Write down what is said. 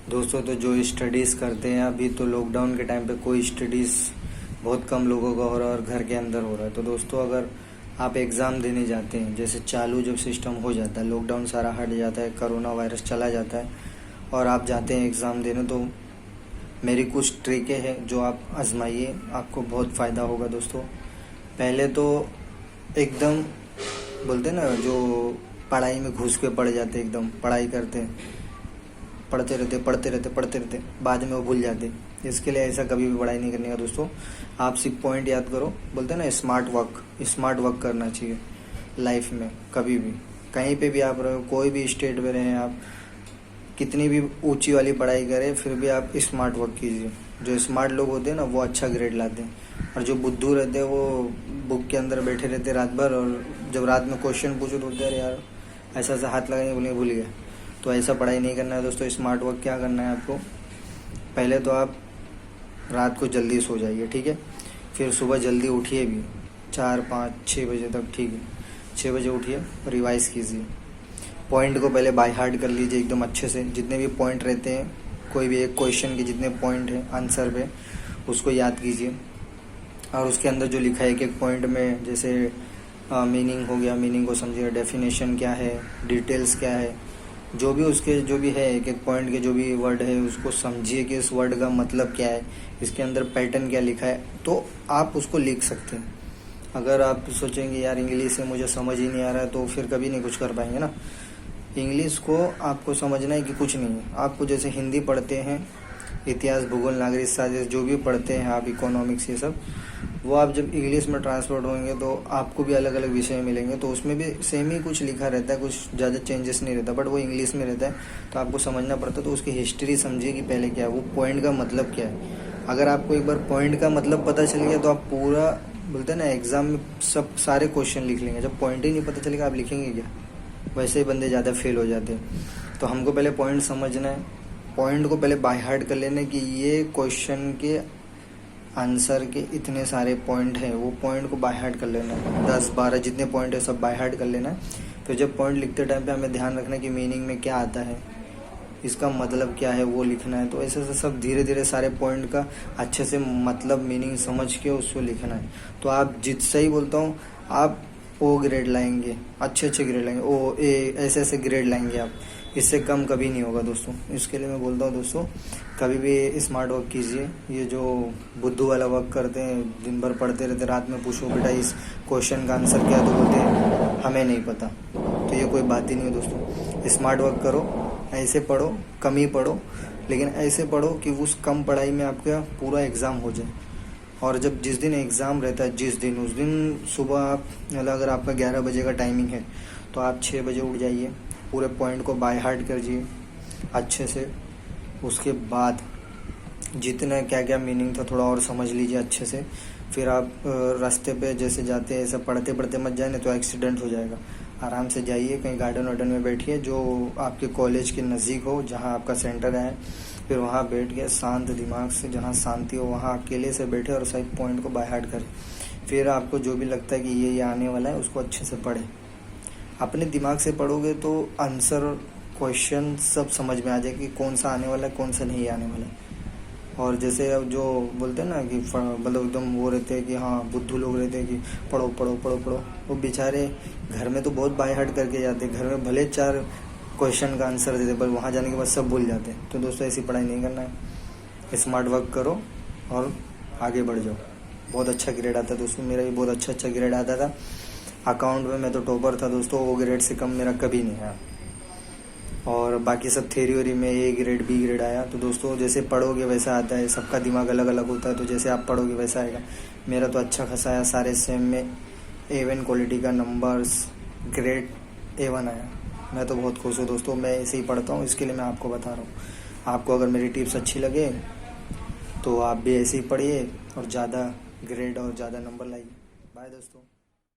दोस्तों, तो जो स्टडीज़ करते हैं अभी, तो लॉकडाउन के टाइम पे कोई स्टडीज़ बहुत कम लोगों का हो रहा है और घर के अंदर हो रहा है। तो दोस्तों, अगर आप एग्ज़ाम देने जाते हैं, जैसे चालू जब सिस्टम हो जाता है, लॉकडाउन सारा हट जाता है, कोरोना वायरस चला जाता है और आप जाते हैं एग्ज़ाम देने, तो मेरी कुछ ट्रिकें हैं जो आप आजमाइए, आपको बहुत फ़ायदा होगा दोस्तों। पहले तो एकदम बोलते हैं ना, जो पढ़ाई में घुस के पड़ जाते, एकदम पढ़ाई करते हैं, पढ़ते रहते, बाद में वो भूल जाते। इसके लिए ऐसा कभी भी पढ़ाई नहीं करने का दोस्तों। आप सिर्फ पॉइंट याद करो। बोलते हैं ना, स्मार्ट वर्क करना चाहिए लाइफ में। कभी भी कहीं पे भी आप रहो, कोई भी स्टेट में रहें आप, कितनी भी ऊंची वाली पढ़ाई करें, फिर भी आप स्मार्ट वर्क कीजिए। जो स्मार्ट लोग होते हैं ना, वो अच्छा ग्रेड लाते हैं, और जो बुद्धू रहते हैं वो बुक के अंदर बैठे रहते रात भर, और जब रात में क्वेश्चन पूछो तो बोलते हैं यार ऐसा ऐसा हाथ लगाएंगे, बोलेंगे भूल गया। तो ऐसा पढ़ाई नहीं करना है दोस्तों। स्मार्ट वर्क क्या करना है आपको, पहले तो आप रात को जल्दी सो जाइए, ठीक है। फिर सुबह जल्दी उठिए भी, 4 5 6 बजे तक, ठीक है। 6 बजे उठिए, रिवाइज़ कीजिए। पॉइंट को पहले बाय हार्ट कर लीजिए एकदम अच्छे से। जितने भी पॉइंट रहते हैं, कोई भी एक क्वेश्चन के जितने पॉइंट हैं आंसर पे, उसको याद कीजिए। और उसके अंदर जो लिखा है एक एक पॉइंट में, जैसे मीनिंग हो गया, मीनिंग को समझिए, डेफिनेशन क्या है, डिटेल्स क्या है, जो भी उसके जो भी है एक एक पॉइंट के जो भी वर्ड है, उसको समझिए कि इस वर्ड का मतलब क्या है, इसके अंदर पैटर्न क्या लिखा है, तो आप उसको लिख सकते हैं। अगर आप सोचेंगे यार इंग्लिश है, मुझे समझ ही नहीं आ रहा है, तो फिर कभी नहीं कुछ कर पाएंगे ना। इंग्लिश को आपको समझना है कि कुछ नहीं है। आपको जैसे हिंदी पढ़ते हैं, इतिहास, भूगोल, नागरिक शास्त्र, जो भी पढ़ते हैं आप, इकोनॉमिक्स, ये सब, वो आप जब इंग्लिश में ट्रांसफर होंगे तो आपको भी अलग अलग विषय मिलेंगे, तो उसमें भी सेम ही कुछ लिखा रहता है, कुछ ज़्यादा चेंजेस नहीं रहता, बट वो इंग्लिश में रहता है, तो आपको समझना पड़ता है। तो उसकी हिस्ट्री समझिए कि पहले क्या है, वो पॉइंट का मतलब क्या है। अगर आपको एक बार पॉइंट का मतलब पता चल गया, तो आप पूरा, बोलते हैं ना, एग्ज़ाम में सब सारे क्वेश्चन लिख लेंगे। जब पॉइंट ही नहीं पता चलेगा, आप लिखेंगे क्या। वैसे ही बंदे ज़्यादा फेल हो जाते हैं। तो हमको पहले पॉइंट समझना है, पॉइंट को पहले बाय हार्ट कर लेना है कि ये क्वेश्चन के आंसर के इतने सारे पॉइंट हैं, वो पॉइंट को बाय हार्ट कर लेना है। 10 12 जितने पॉइंट है सब बाय हार्ट कर लेना है। फिर जब पॉइंट लिखते टाइम पे हमें ध्यान रखना है कि मीनिंग में क्या आता है, इसका मतलब क्या है, वो लिखना है। तो ऐसे सब धीरे धीरे सारे पॉइंट का अच्छे से मतलब, मीनिंग समझ के उसको लिखना है। तो आप जितसे ही बोलता हूँ, आप ओ ग्रेड लाएंगे, अच्छे ग्रेड लाएंगे, ओ ए, ऐसे ऐसे ग्रेड लाएंगे आप। इससे कम कभी नहीं होगा दोस्तों। इसके लिए मैं बोलता हूँ दोस्तों, कभी भी स्मार्ट वर्क कीजिए। ये जो बुद्धू वाला वर्क करते हैं, दिन भर पढ़ते रहते, रात में पूछो बेटा इस क्वेश्चन का आंसर क्या, तो बोलते हैं हमें नहीं पता। तो ये कोई बात ही नहीं है दोस्तों। स्मार्ट वर्क करो, ऐसे पढ़ो, कम ही पढ़ो, लेकिन ऐसे पढ़ो कि उस कम पढ़ाई में आपका पूरा एग्ज़ाम हो जाए। और जब जिस दिन एग्ज़ाम रहता है, उस दिन सुबह आप, मतलब अगर आपका 11 बजे का टाइमिंग है, तो आप 6 बजे उठ जाइए, पूरे पॉइंट को बाय हार्ट करिए अच्छे से। उसके बाद जितना क्या क्या मीनिंग था थोड़ा और समझ लीजिए अच्छे से। फिर आप रास्ते पे जैसे जाते हैं, ऐसा पढ़ते पढ़ते मत जाए, नहीं तो एक्सीडेंट हो जाएगा। आराम से जाइए, कहीं गार्डन वार्डन में बैठिए जो आपके कॉलेज के नज़दीक हो, जहाँ आपका सेंटर है। फिर वहाँ बैठ के शांत दिमाग से, जहाँ शांति हो वहाँ अकेले से बैठे और सही पॉइंट को बाय हार्ट करें। फिर आपको जो भी लगता है कि ये आने वाला है, उसको अच्छे से पढ़ें। अपने दिमाग से पढ़ोगे तो आंसर, क्वेश्चन सब समझ में आ जाएगा कि कौन सा आने वाला है, कौन सा नहीं आने वाला है। और जैसे अब जो बोलते हैं ना कि मतलब एकदम वो रहते हैं कि हाँ, बुद्धू लोग रहते हैं कि पढ़ो पढ़ो पढ़ो पढ़ो, वो बेचारे घर में तो बहुत बाय हार्ट करके जाते हैं। घर में भले 4 क्वेश्चन का आंसर देते, पर वहाँ जाने के बाद सब भूल जाते हैं। तो दोस्तों, ऐसी पढ़ाई नहीं करना है। स्मार्ट वर्क करो और आगे बढ़ जाओ। बहुत अच्छा ग्रेड आता है दोस्तों। मेरा भी बहुत अच्छा ग्रेड आता था अकाउंट में। मैं तो टॉपर था दोस्तों। वो ग्रेड से कम मेरा कभी नहीं आया। और बाकी सब थ्योरी वरी में ए ग्रेड, बी ग्रेड आया। तो दोस्तों, जैसे पढ़ोगे वैसा आता है। सबका दिमाग अलग अलग होता है, तो जैसे आप पढ़ोगे वैसा आएगा। मेरा तो अच्छा खासा आया, सारे सेम में A1 क्वालिटी का नंबर्स, ग्रेड A1 आया। मैं तो बहुत खुश हूँ दोस्तों। मैं ऐसे ही पढ़ता हूँ, इसके लिए मैं आपको बता रहा हूँ। आपको अगर मेरी टिप्स अच्छी लगे तो आप भी ऐसे ही पढ़िए और ज़्यादा ग्रेड और ज़्यादा नंबर लाइए। बाय दोस्तों।